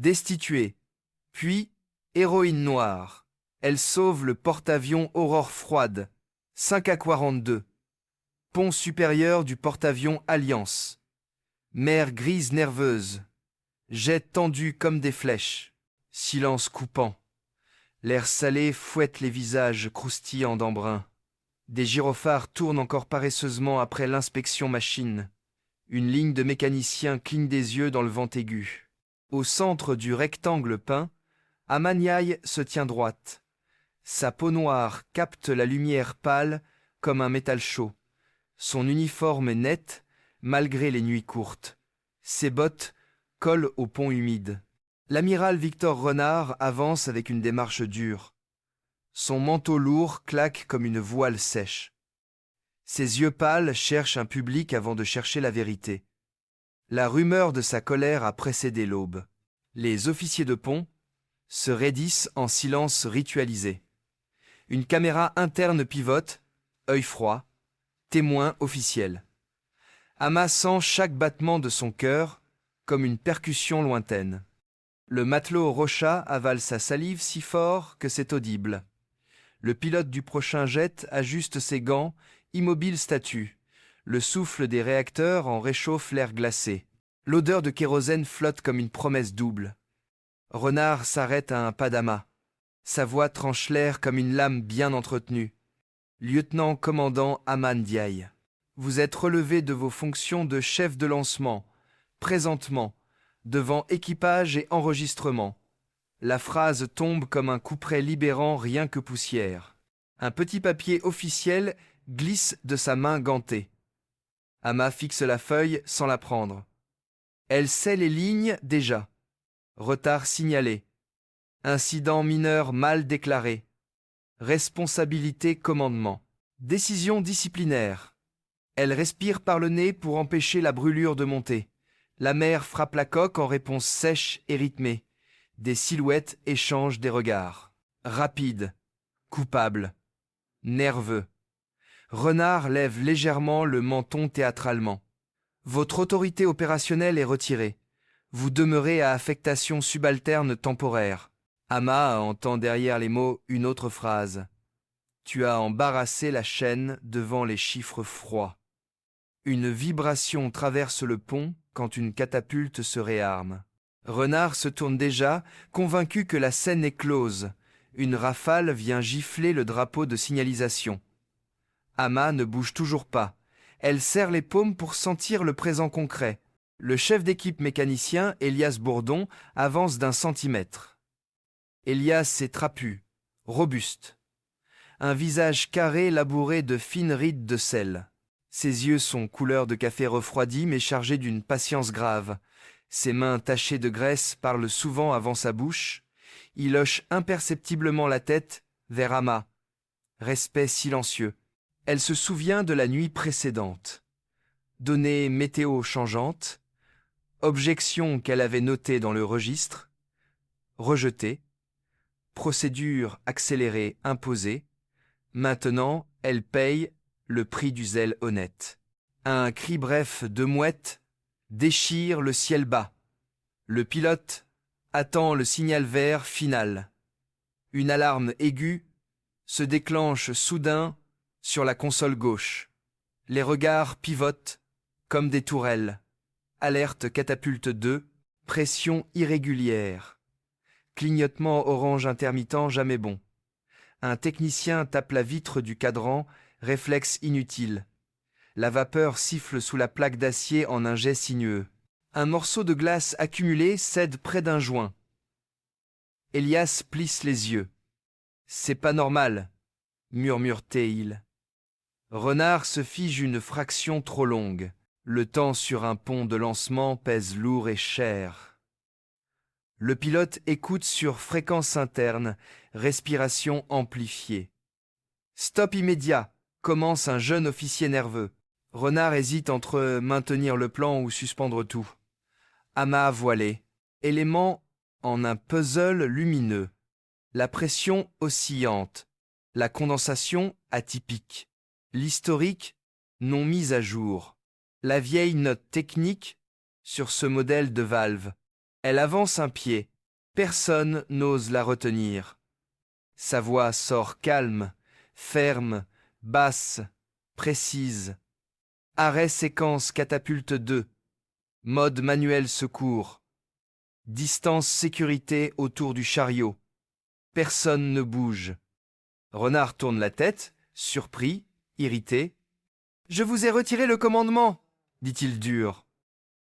Destituée, puis héroïne noire. Elle sauve le porte-avions Aurore froide, 5A42. Pont supérieur du porte-avions Alliance. Mer grise nerveuse. Jets tendus comme des flèches. Silence coupant. L'air salé fouette les visages croustillants d'embrun. Des gyrophares tournent encore paresseusement après l'inspection machine. Une ligne de mécaniciens cligne des yeux dans le vent aigu. Au centre du rectangle peint, Amaniaï se tient droite. Sa peau noire capte la lumière pâle comme un métal chaud. Son uniforme est net, malgré les nuits courtes. Ses bottes collent au pont humide. L'amiral Victor Renard avance avec une démarche dure. Son manteau lourd claque comme une voile sèche. Ses yeux pâles cherchent un public avant de chercher la vérité. La rumeur de sa colère a précédé l'aube. Les officiers de pont se raidissent en silence ritualisé. Une caméra interne pivote, œil froid, témoin officiel. Ama sent chaque battement de son cœur comme une percussion lointaine. Le matelot Rocha avale sa salive si fort que c'est audible. Le pilote du prochain jet ajuste ses gants, immobile statue. Le souffle des réacteurs en réchauffe l'air glacé. L'odeur de kérosène flotte comme une promesse double. Renard s'arrête à un pas d'Ama. Sa voix tranche l'air comme une lame bien entretenue. Lieutenant-commandant Aman Diaye, vous êtes relevé de vos fonctions de chef de lancement, présentement, devant équipage et enregistrement. La phrase tombe comme un couperet libérant rien que poussière. Un petit papier officiel glisse de sa main gantée. Ama fixe la feuille sans la prendre. Elle sait les lignes déjà. Retard signalé. Incident mineur mal déclaré. Responsabilité commandement. Décision disciplinaire. Elle respire par le nez pour empêcher la brûlure de monter. La mer frappe la coque en réponse sèche et rythmée. Des silhouettes échangent des regards. Rapide, coupable, nerveux. Renard lève légèrement le menton théâtralement. Votre autorité opérationnelle est retirée. Vous demeurez à affectation subalterne temporaire. Ama entend derrière les mots une autre phrase. Tu as embarrassé la chaîne devant les chiffres froids. Une vibration traverse le pont quand une catapulte se réarme. Renard se tourne déjà, convaincu que la scène est close. Une rafale vient gifler le drapeau de signalisation. Ama ne bouge toujours pas. Elle serre les paumes pour sentir le présent concret. Le chef d'équipe mécanicien, Elias Bourdon, avance d'1 centimètre. Elias est trapu, robuste. Un visage carré labouré de fines rides de sel. Ses yeux sont couleur de café refroidi mais chargés d'une patience grave. Ses mains tachées de graisse parlent souvent avant sa bouche. Il hoche imperceptiblement la tête vers Ama. Respect silencieux. Elle se souvient de la nuit précédente. Données météo changeantes. Objections qu'elle avait notées dans le registre. Rejetées. Procédure accélérée imposée. Maintenant, elle paye le prix du zèle honnête. Un cri bref de mouette déchire le ciel bas. Le pilote attend le signal vert final. Une alarme aiguë se déclenche soudain sur la console gauche. Les regards pivotent comme des tourelles. Alerte catapulte 2, pression irrégulière. Clignotement orange intermittent jamais bon. Un technicien tape la vitre du cadran, réflexe inutile. La vapeur siffle sous la plaque d'acier en un jet sinueux. Un morceau de glace accumulé cède près d'un joint. Elias plisse les yeux. « C'est pas normal », murmure-t-il. Renard se fige une fraction trop longue. Le temps sur un pont de lancement pèse lourd et cher. Le pilote écoute sur fréquence interne, respiration amplifiée. Stop immédiat, commence un jeune officier nerveux. Renard hésite entre maintenir le plan ou suspendre tout. Amas voilé, élément en un puzzle lumineux. La pression oscillante, la condensation atypique, l'historique non mis à jour, la vieille note technique sur ce modèle de valve. Elle avance un pied, Personne n'ose la retenir. Sa voix sort calme, ferme, basse, précise. Arrêt séquence catapulte 2. Mode manuel secours. Distance sécurité autour du chariot. Personne ne bouge. Renard tourne la tête, surpris, irrité. « Je vous ai retiré le commandement !» dit-il dur.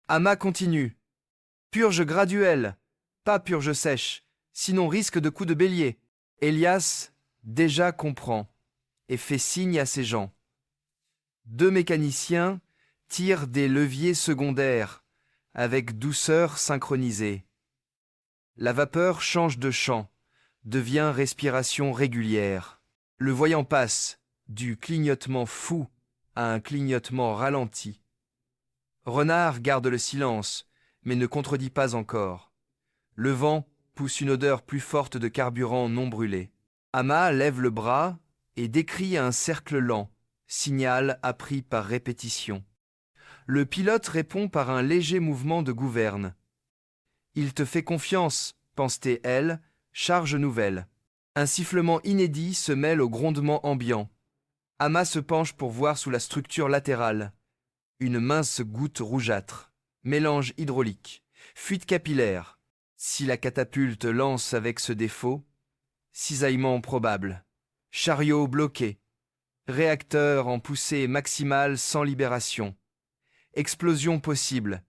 Ama continue. « Purge graduelle, pas purge sèche, sinon risque de coup de bélier. » Elias déjà comprend et fait signe à ses gens. 2 mécaniciens tirent des leviers secondaires avec douceur synchronisée. La vapeur change de champ, devient respiration régulière. Le voyant passe du clignotement fou à un clignotement ralenti. Renard garde le silence, mais ne contredit pas encore. Le vent pousse une odeur plus forte de carburant non brûlé. Ama lève le bras et décrit un cercle lent, signal appris par répétition. Le pilote répond par un léger mouvement de gouverne. « Il te fait confiance, pense-t-elle, charge nouvelle. » Un sifflement inédit se mêle au grondement ambiant. Ama se penche pour voir sous la structure latérale. Une mince goutte rougeâtre. Mélange hydraulique. Fuite capillaire. Si la catapulte lance avec ce défaut, cisaillement probable. Chariot bloqué. Réacteur en poussée maximale sans libération. Explosion possible.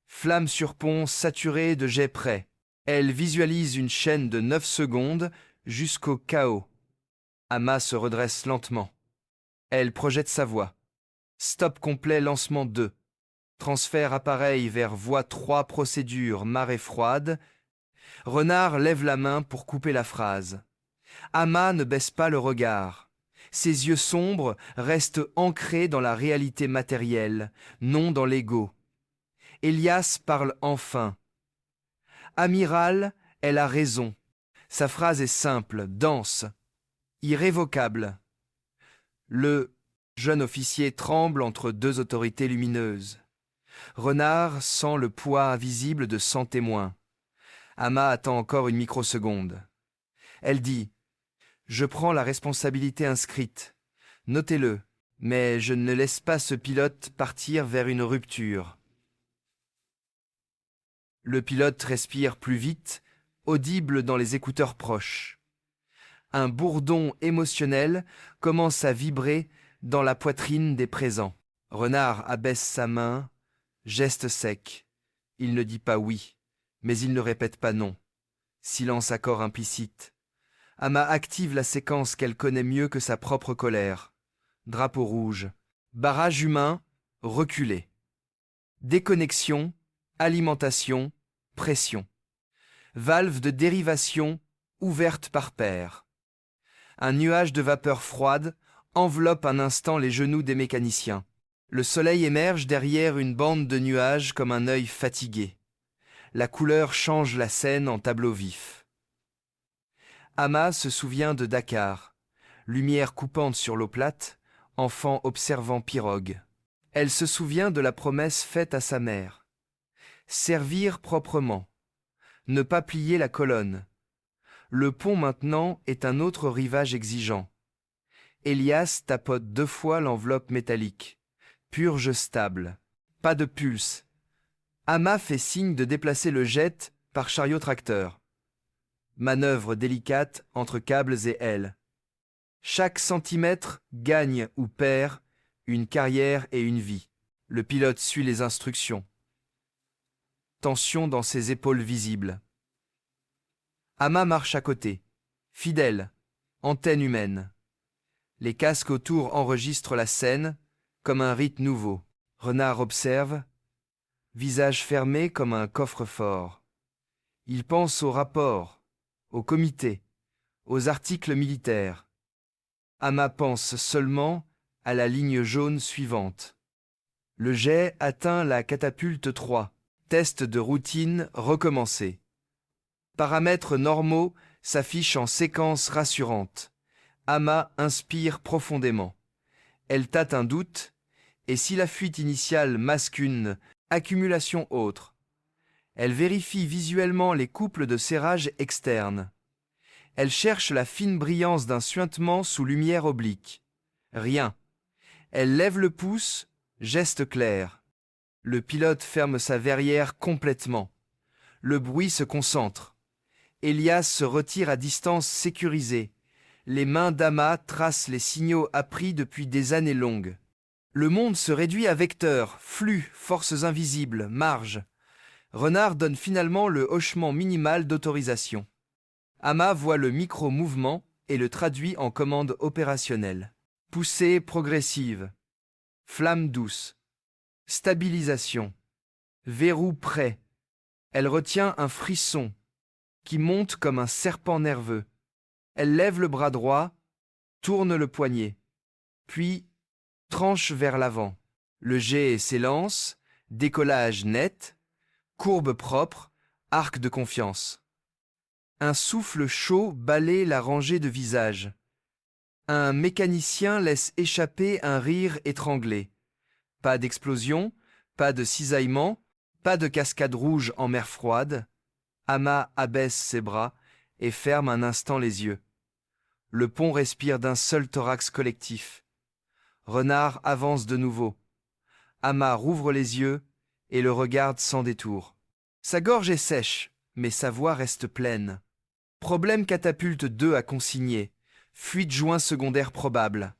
Flamme sur pont saturée de jets prêts. Elle visualise une chaîne de 9 secondes jusqu'au chaos. Ama se redresse lentement. Elle projette sa voix. Stop complet lancement 2. Transfert appareil vers voie 3 procédure marée froide. Renard lève la main pour couper la phrase. Ama ne baisse pas le regard. Ses yeux sombres restent ancrés dans la réalité matérielle, non dans l'ego. Elias parle enfin. Amiral, elle a raison. Sa phrase est simple, dense, irrévocable. Le jeune officier tremble entre 2 autorités lumineuses. Renard sent le poids invisible de 100 témoins. Ama attend encore une microseconde. Elle dit « Je prends la responsabilité inscrite. Notez-le, mais je ne laisse pas ce pilote partir vers une rupture. » Le pilote respire plus vite, audible dans les écouteurs proches. Un bourdon émotionnel commence à vibrer dans la poitrine des présents. Renard abaisse sa main, geste sec. Il ne dit pas oui, mais il ne répète pas non. Silence accord implicite. Ama active la séquence qu'elle connaît mieux que sa propre colère. Drapeau rouge. Barrage humain, reculé. Déconnexion, alimentation, pression. Valve de dérivation, ouverte par paire. Un nuage de vapeur froide enveloppe un instant les genoux des mécaniciens. Le soleil émerge derrière une bande de nuages comme un œil fatigué. La couleur change la scène en tableau vif. Ama se souvient de Dakar, lumière coupante sur l'eau plate, enfant observant pirogue. Elle se souvient de la promesse faite à sa mère. Servir proprement, ne pas plier la colonne. Le pont maintenant est un autre rivage exigeant. Elias tapote 2 fois l'enveloppe métallique. Purge stable. Pas de pulse. Ama fait signe de déplacer le jet par chariot-tracteur. Manœuvre délicate entre câbles et ailes. Chaque centimètre gagne ou perd une carrière et une vie. Le pilote suit les instructions. Tension dans ses épaules visibles. Ama marche à côté. Fidèle. Antenne humaine. Les casques autour enregistrent la scène comme un rite nouveau. Renard observe. Visage fermé comme un coffre-fort. Il pense aux rapports, au comité, aux articles militaires. Ama pense seulement à la ligne jaune suivante. Le jet atteint la catapulte 3. Test de routine recommencé. Paramètres normaux s'affichent en séquence rassurante. Ama inspire profondément. Elle tâte un doute, et si la fuite initiale masque une accumulation autre, Elle vérifie visuellement les couples de serrage externes. Elle cherche la fine brillance d'un suintement sous lumière oblique. Rien. Elle lève le pouce, geste clair. Le pilote ferme sa verrière complètement. Le bruit se concentre. Elias se retire à distance sécurisée. Les mains d'Ama tracent les signaux appris depuis des années longues. Le monde se réduit à vecteurs, flux, forces invisibles, marges. Renard donne finalement le hochement minimal d'autorisation. Ama voit le micro-mouvement et le traduit en commande opérationnelle. Poussée progressive. Flamme douce. Stabilisation. Verrou prêt. Elle retient un frisson qui monte comme un serpent nerveux. Elle lève le bras droit, tourne le poignet, puis tranche vers l'avant. Le jet s'élance, décollage net, courbe propre, arc de confiance. Un souffle chaud balaie la rangée de visages. Un mécanicien laisse échapper un rire étranglé. Pas d'explosion, pas de cisaillement, pas de cascade rouge en mer froide. Ama abaisse ses bras et ferme un instant les yeux. Le pont respire d'un seul thorax collectif. Renard avance de nouveau. Ama rouvre les yeux et le regarde sans détour. Sa gorge est sèche, mais sa voix reste pleine. Problème catapulte 2 à consigner. Fuite joint secondaire probable.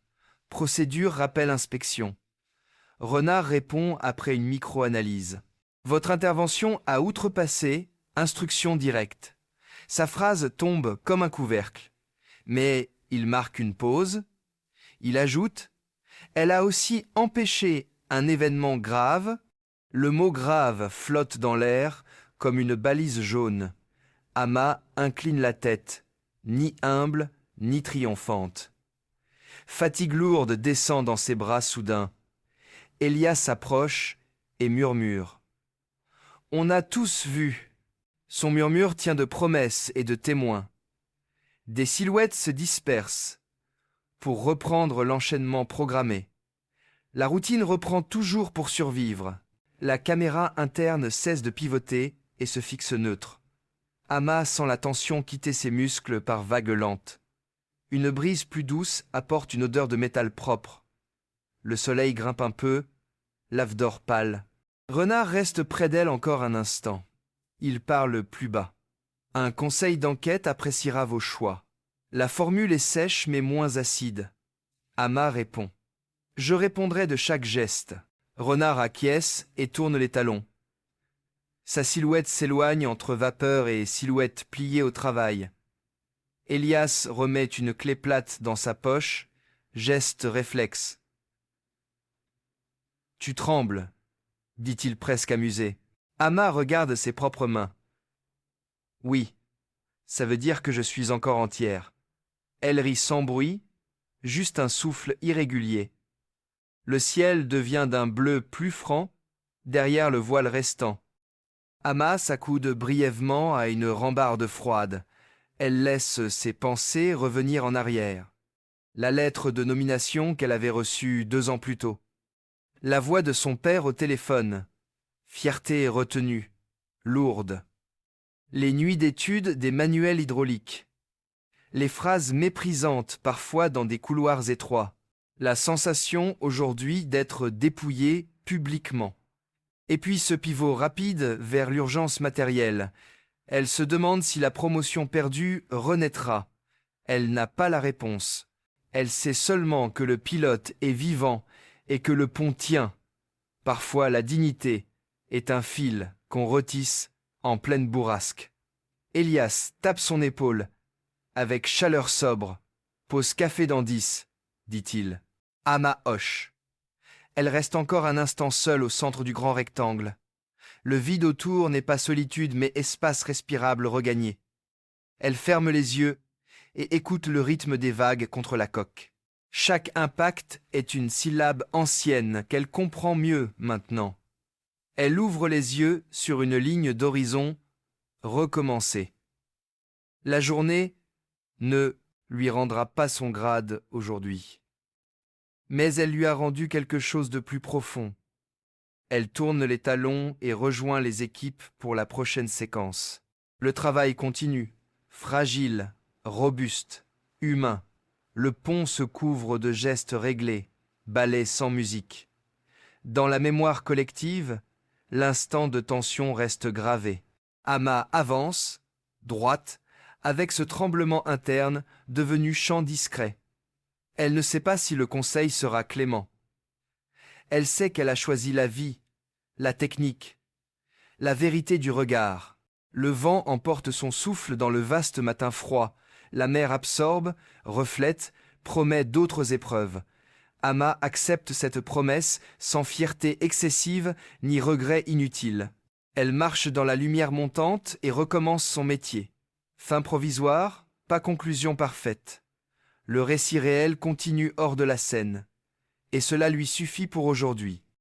Procédure rappel inspection. Renard répond après une micro-analyse. Votre intervention a outrepassé, instruction directe. Sa phrase tombe comme un couvercle. Mais il marque une pause. Il ajoute « Elle a aussi empêché un événement grave. Le mot grave flotte dans l'air comme une balise jaune. Ama incline la tête, ni humble, ni triomphante. Fatigue lourde descend dans ses bras soudains. Elias s'approche et murmure. On a tous vu. Son murmure tient de promesses et de témoins. Des silhouettes se dispersent pour reprendre l'enchaînement programmé. La routine reprend toujours pour survivre. La caméra interne cesse de pivoter et se fixe neutre. Ama sent la tension quitter ses muscles par vagues lentes. Une brise plus douce apporte une odeur de métal propre. Le soleil grimpe un peu, lave d'or pâle. Renard reste près d'elle encore un instant. Il parle plus bas. Un conseil d'enquête appréciera vos choix. La formule est sèche mais moins acide. Ama répond. Je répondrai de chaque geste. Renard acquiesce et tourne les talons. Sa silhouette s'éloigne entre vapeur et silhouette pliée au travail. Elias remet une clé plate dans sa poche, geste réflexe. « Tu trembles », dit-il presque amusé. Ama regarde ses propres mains. « Oui, ça veut dire que je suis encore entière. » Elle rit sans bruit, juste un souffle irrégulier. Le ciel devient d'un bleu plus franc, derrière le voile restant. Ama s'accoude brièvement à une rambarde froide. Elle laisse ses pensées revenir en arrière. La lettre de nomination qu'elle avait reçue 2 ans plus tôt. La voix de son père au téléphone. Fierté retenue, lourde. Les nuits d'études des manuels hydrauliques. Les phrases méprisantes parfois dans des couloirs étroits. La sensation aujourd'hui d'être dépouillée publiquement. Et puis ce pivot rapide vers l'urgence matérielle. Elle se demande si la promotion perdue renaîtra. Elle n'a pas la réponse. Elle sait seulement que le pilote est vivant et que le pont tient. Parfois la dignité est un fil qu'on retisse en pleine bourrasque. Elias tape son épaule. Avec chaleur sobre. Pose café dans 10, dit-il. Ama hoche. Elle reste encore un instant seule au centre du grand rectangle. Le vide autour n'est pas solitude mais espace respirable regagné. Elle ferme les yeux et écoute le rythme des vagues contre la coque. Chaque impact est une syllabe ancienne qu'elle comprend mieux maintenant. Elle ouvre les yeux sur une ligne d'horizon recommencer. La journée ne lui rendra pas son grade aujourd'hui. Mais elle lui a rendu quelque chose de plus profond. Elle tourne les talons et rejoint les équipes pour la prochaine séquence. Le travail continue. Fragile, robuste, humain. Le pont se couvre de gestes réglés, ballet sans musique. Dans la mémoire collective, l'instant de tension reste gravé. Ama avance, droite, avec ce tremblement interne devenu chant discret. Elle ne sait pas si le conseil sera clément. Elle sait qu'elle a choisi la vie, la technique, la vérité du regard. Le vent emporte son souffle dans le vaste matin froid. La mer absorbe, reflète, promet d'autres épreuves. Ama accepte cette promesse sans fierté excessive ni regret inutile. Elle marche dans la lumière montante et recommence son métier. Fin provisoire, pas conclusion parfaite. Le récit réel continue hors de la scène. Et cela lui suffit pour aujourd'hui.